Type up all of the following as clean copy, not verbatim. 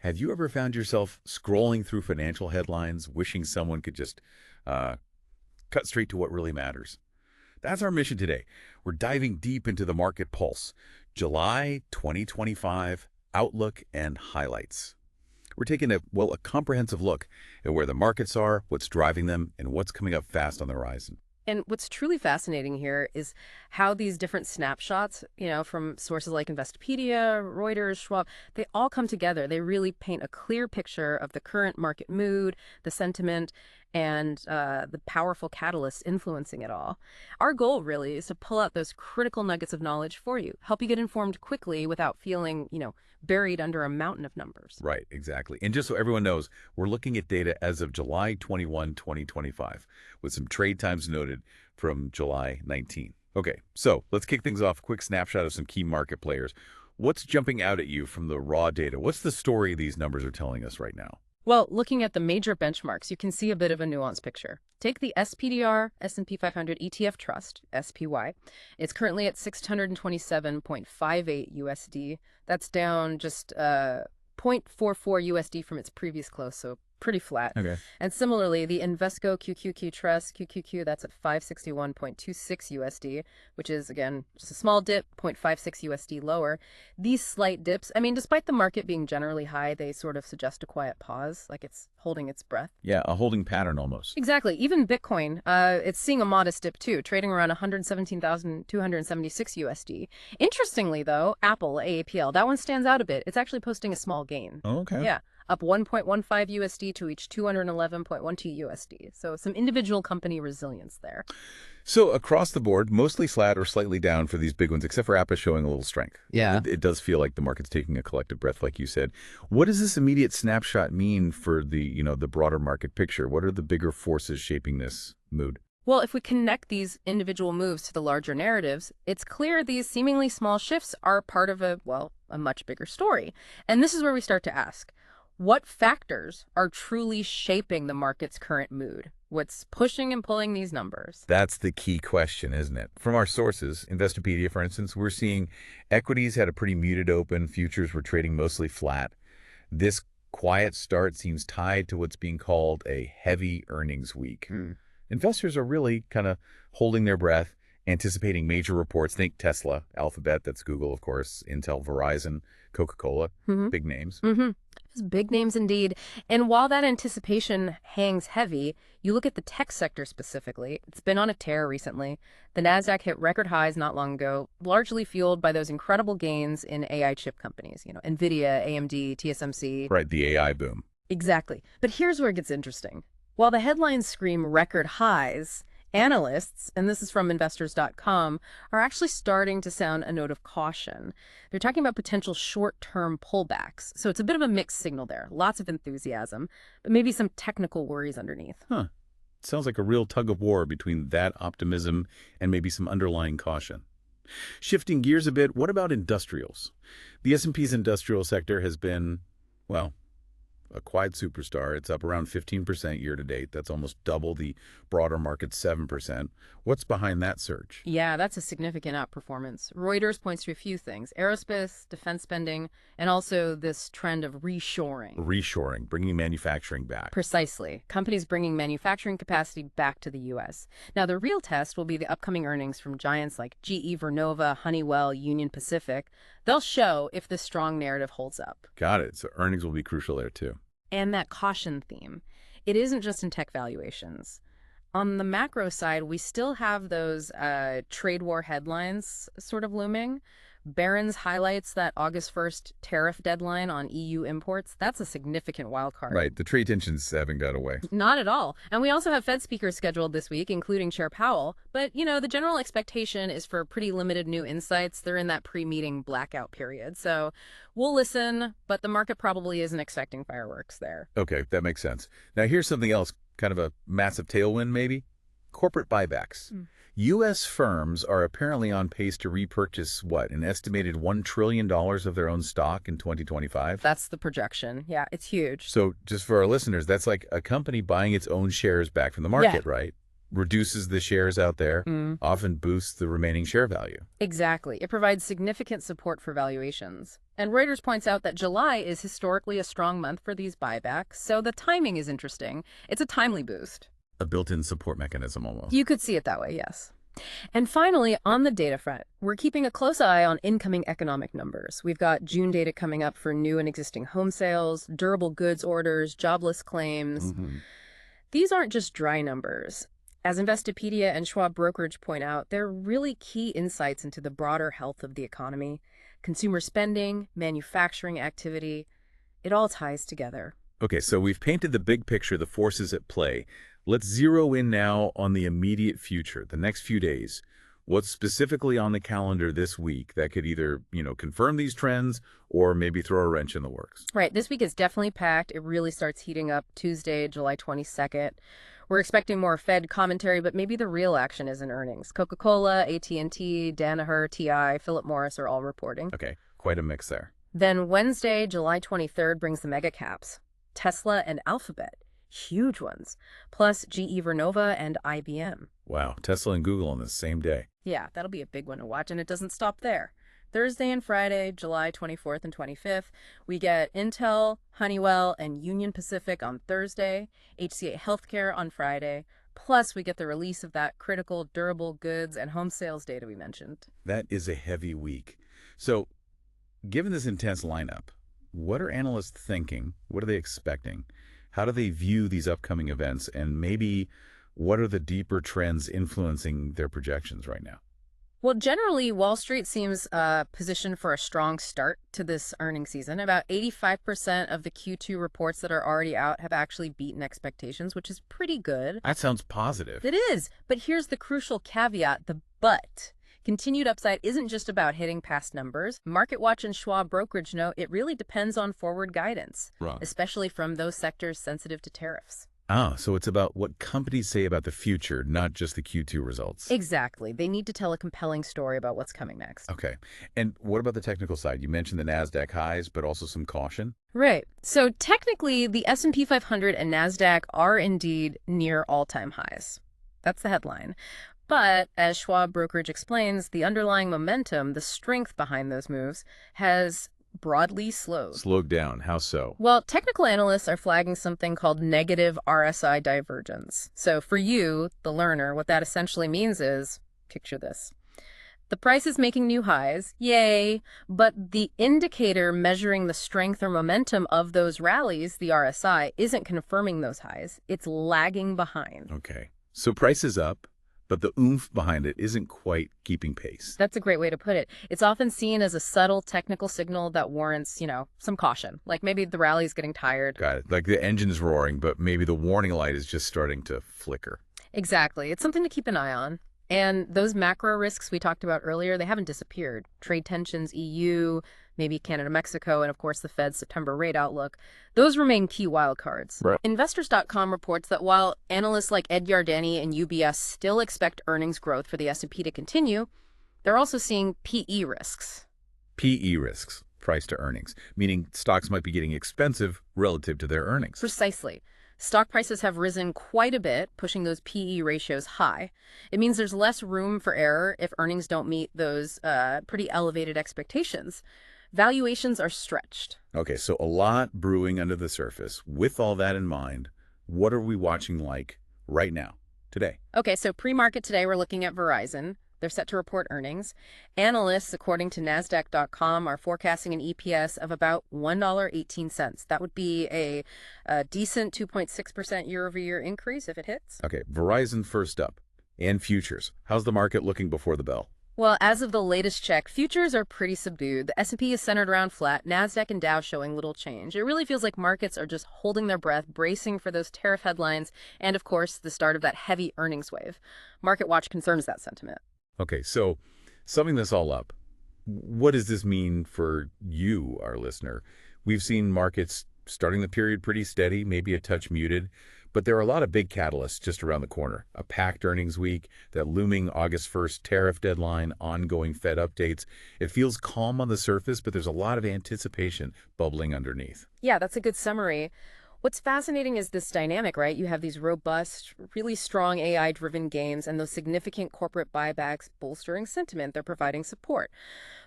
Have you ever found yourself scrolling through financial headlines, wishing someone could just uh, cut straight to what really matters? That's our mission today. We're diving deep into the market pulse, July 2025 outlook and highlights. We're taking a comprehensive look at where the markets are, what's driving them, and what's coming up fast on the horizon. And what's truly fascinating here is how these different snapshots, from sources like Investopedia, Reuters, Schwab, they all come together. They really paint a clear picture of the current market mood, the sentiment, and the powerful catalysts influencing it all. Our goal really is to pull out those critical nuggets of knowledge for you, help you get informed quickly without feeling, buried under a mountain of numbers. Right, exactly. And just so everyone knows, we're looking at data as of July 21, 2025, with some trade times noted from July 19. Okay, so let's kick things off. A quick snapshot of some key market players. What's jumping out at you from the raw data? What's the story these numbers are telling us right now? Well, looking at the major benchmarks, you can see a bit of a nuanced picture. Take the SPDR S&P 500 ETF Trust, SPY. It's currently at 627.58 USD. That's down just 0.44 USD from its previous close, so pretty flat. Okay. And similarly, the Invesco QQQ Trust, QQQ, that's at 561.26 USD, which is, again, just a small dip, 0.56 USD lower. These slight dips, despite the market being generally high, they sort of suggest a quiet pause, like it's holding its breath. Yeah, a holding pattern almost. Exactly. Even Bitcoin, it's seeing a modest dip too, trading around 117,276 USD. Interestingly, though, Apple, AAPL, that one stands out a bit. It's actually posting a small gain. Oh, okay. Yeah. Up 1.15 USD to reach 211.12 USD. So some individual company resilience there. So across the board, mostly flat or slightly down for these big ones, except for Apple showing a little strength. Yeah. It does feel like the market's taking a collective breath, like you said. What does this immediate snapshot mean for the broader market picture? What are the bigger forces shaping this mood? Well, if we connect these individual moves to the larger narratives, it's clear these seemingly small shifts are part of a much bigger story. And this is where we start to ask, what factors are truly shaping the market's current mood? What's pushing and pulling these numbers? That's the key question, isn't it? From our sources, Investopedia, for instance, we're seeing equities had a pretty muted open. Futures were trading mostly flat. This quiet start seems tied to what's being called a heavy earnings week. Investors are really kind of holding their breath, anticipating major reports. Think Tesla, Alphabet, that's Google, of course, Intel, Verizon, Coca Cola, big names. Big names indeed. And while that anticipation hangs heavy, you look at the tech sector specifically. It's been on a tear recently. The Nasdaq hit record highs not long ago, largely fueled by those incredible gains in AI chip companies, NVIDIA, AMD, TSMC. Right, the AI boom. Exactly. But here's where it gets interesting. While the headlines scream record highs, analysts, and this is from investors.com, are actually starting to sound a note of caution. They're talking about potential short-term pullbacks. So it's a bit of a mixed signal there. Lots of enthusiasm, but maybe some technical worries underneath. Sounds like a real tug of war between that optimism and maybe some underlying caution. Shifting gears a bit, what about industrials? The S&P's industrial sector has been, a quiet superstar. It's up around 15% year to date. That's almost double the broader market's 7%. What's behind that surge? Yeah, that's a significant outperformance. Reuters points to a few things: aerospace, defense spending, and also this trend of reshoring. Reshoring, bringing manufacturing back. Precisely. Companies bringing manufacturing capacity back to the U.S. Now, the real test will be the upcoming earnings from giants like GE Vernova, Honeywell, Union Pacific. They'll show if this strong narrative holds up. Got it. So earnings will be crucial there, too. And that caution theme, it isn't just in tech valuations. On the macro side, we still have those trade war headlines sort of looming. Barron's highlights that August 1st tariff deadline on EU imports. That's a significant wild card. Right. The trade tensions haven't got away. Not at all. And we also have Fed speakers scheduled this week, including Chair Powell. But, the general expectation is for pretty limited new insights. They're in that pre-meeting blackout period. So we'll listen, but the market probably isn't expecting fireworks there. Okay, that makes sense. Now, here's something else, kind of a massive tailwind, maybe. Corporate buybacks. U.S. firms are apparently on pace to repurchase, an estimated $1 trillion of their own stock in 2025? That's the projection. Yeah, it's huge. So just for our listeners, that's like a company buying its own shares back from the market, right? reduces the shares out there, often boosts the remaining share value. Exactly. It provides significant support for valuations. And Reuters points out that July is historically a strong month for these buybacks, so the timing is interesting. It's a timely boost. A built-in support mechanism almost. You could see it that way, yes. And finally, on the data front, we're keeping a close eye on incoming economic numbers. We've got June data coming up for new and existing home sales, durable goods orders, jobless claims. These aren't just dry numbers. As Investopedia and Schwab Brokerage point out, they're really key insights into the broader health of the economy. Consumer spending, manufacturing activity, it all ties together. Okay, so we've painted the big picture, the forces at play. Let's zero in now on the immediate future, the next few days. What's specifically on the calendar this week that could either, confirm these trends or maybe throw a wrench in the works? Right, this week is definitely packed. It really starts heating up Tuesday, July 22nd. We're expecting more Fed commentary, but maybe the real action is in earnings. Coca Cola, AT&T, Danaher, TI, Philip Morris are all reporting. Okay, quite a mix there. Then Wednesday, July 23rd brings the mega caps. Tesla and Alphabet, huge ones, plus GE Vernova and IBM. Wow, Tesla and Google on the same day. Yeah, that'll be a big one to watch, and it doesn't stop there. Thursday and Friday, July 24th and 25th, we get Intel, Honeywell, and Union Pacific on Thursday, HCA Healthcare on Friday, plus we get the release of that critical durable goods and home sales data we mentioned. That is a heavy week. So, given this intense lineup, what are analysts thinking? What are they expecting? How do they view these upcoming events? And maybe what are the deeper trends influencing their projections right now? Well, generally, Wall Street seems positioned for a strong start to this earnings season. About 85% of the Q2 reports that are already out have actually beaten expectations, which is pretty good. That sounds positive. It is. But here's the crucial caveat, the but. Continued upside isn't just about hitting past numbers. MarketWatch and Schwab Brokerage note it really depends on forward guidance, Right. especially from those sectors sensitive to tariffs. So it's about what companies say about the future, not just the Q2 results. Exactly. They need to tell a compelling story about what's coming next. Okay. And what about the technical side? You mentioned the Nasdaq highs, but also some caution. Right. So technically, the S&P 500 and Nasdaq are indeed near all-time highs. That's the headline. But as Schwab Brokerage explains, the underlying momentum, the strength behind those moves, has broadly slowed. Slowed down. How so? Well, technical analysts are flagging something called negative RSI divergence. So for you, the learner, what that essentially means is, picture this. The price is making new highs, yay, but the indicator measuring the strength or momentum of those rallies, the RSI, isn't confirming those highs. It's lagging behind. Okay. So price is up, but the oomph behind it isn't quite keeping pace. That's a great way to put it. It's often seen as a subtle technical signal that warrants, some caution. Like maybe the rally's getting tired. Got it. Like the engine's roaring, but maybe the warning light is just starting to flicker. Exactly. It's something to keep an eye on. And those macro risks we talked about earlier, they haven't disappeared. Trade tensions, EU, maybe Canada, Mexico, and of course the Fed's September rate outlook. Those remain key wildcards. Right. Investors.com reports that while analysts like Ed Yardeni and UBS still expect earnings growth for the S&P to continue, they're also seeing PE risks. PE risks, price to earnings, meaning stocks might be getting expensive relative to their earnings. Precisely. Stock prices have risen quite a bit, pushing those PE ratios high. It means there's less room for error if earnings don't meet those pretty elevated expectations. Valuations are stretched. Okay, so a lot brewing under the surface. With all that in mind, what are we watching like right now, today? Okay, so pre-market today, we're looking at Verizon. They're set to report earnings. Analysts, according to Nasdaq.com, are forecasting an EPS of about $1.18. That would be a decent 2.6% year-over-year increase if it hits. Okay, Verizon first up. And futures. How's the market looking before the bell? Well, as of the latest check, futures are pretty subdued. The S&P is centered around flat, Nasdaq and Dow showing little change. It really feels like markets are just holding their breath, bracing for those tariff headlines, and of course, the start of that heavy earnings wave. MarketWatch confirms that sentiment. Okay, so summing this all up, what does this mean for you, our listener? We've seen markets starting the period pretty steady, maybe a touch muted, but there are a lot of big catalysts just around the corner. A packed earnings week, that looming August 1st tariff deadline, ongoing Fed updates. It feels calm on the surface, but there's a lot of anticipation bubbling underneath. Yeah, that's a good summary. What's fascinating is this dynamic, right? You have these robust, really strong AI-driven gains and those significant corporate buybacks bolstering sentiment. They're providing support.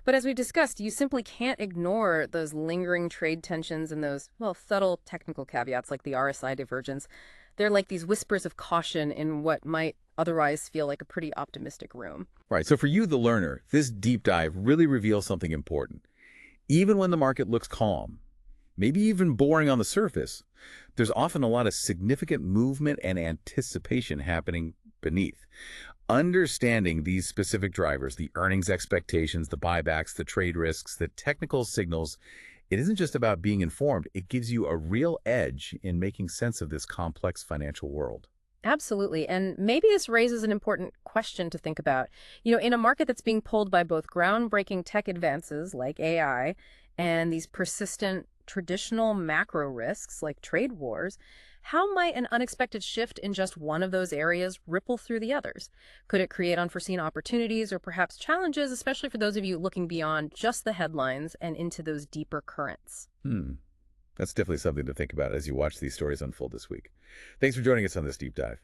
But as we discussed, you simply can't ignore those lingering trade tensions and those, well, subtle technical caveats like the RSI divergence. They're like these whispers of caution in what might otherwise feel like a pretty optimistic room. Right. So for you, the learner, this deep dive really reveals something important. Even when the market looks calm, maybe even boring on the surface, there's often a lot of significant movement and anticipation happening beneath. Understanding these specific drivers, the earnings expectations, the buybacks, the trade risks, the technical signals, it isn't just about being informed. It gives you a real edge in making sense of this complex financial world. Absolutely. And maybe this raises an important question to think about. In a market that's being pulled by both groundbreaking tech advances like AI and these persistent traditional macro risks like trade wars, how might an unexpected shift in just one of those areas ripple through the others? Could it create unforeseen opportunities or perhaps challenges, especially for those of you looking beyond just the headlines and into those deeper currents? Hmm. That's definitely something to think about as you watch these stories unfold this week. Thanks for joining us on this deep dive.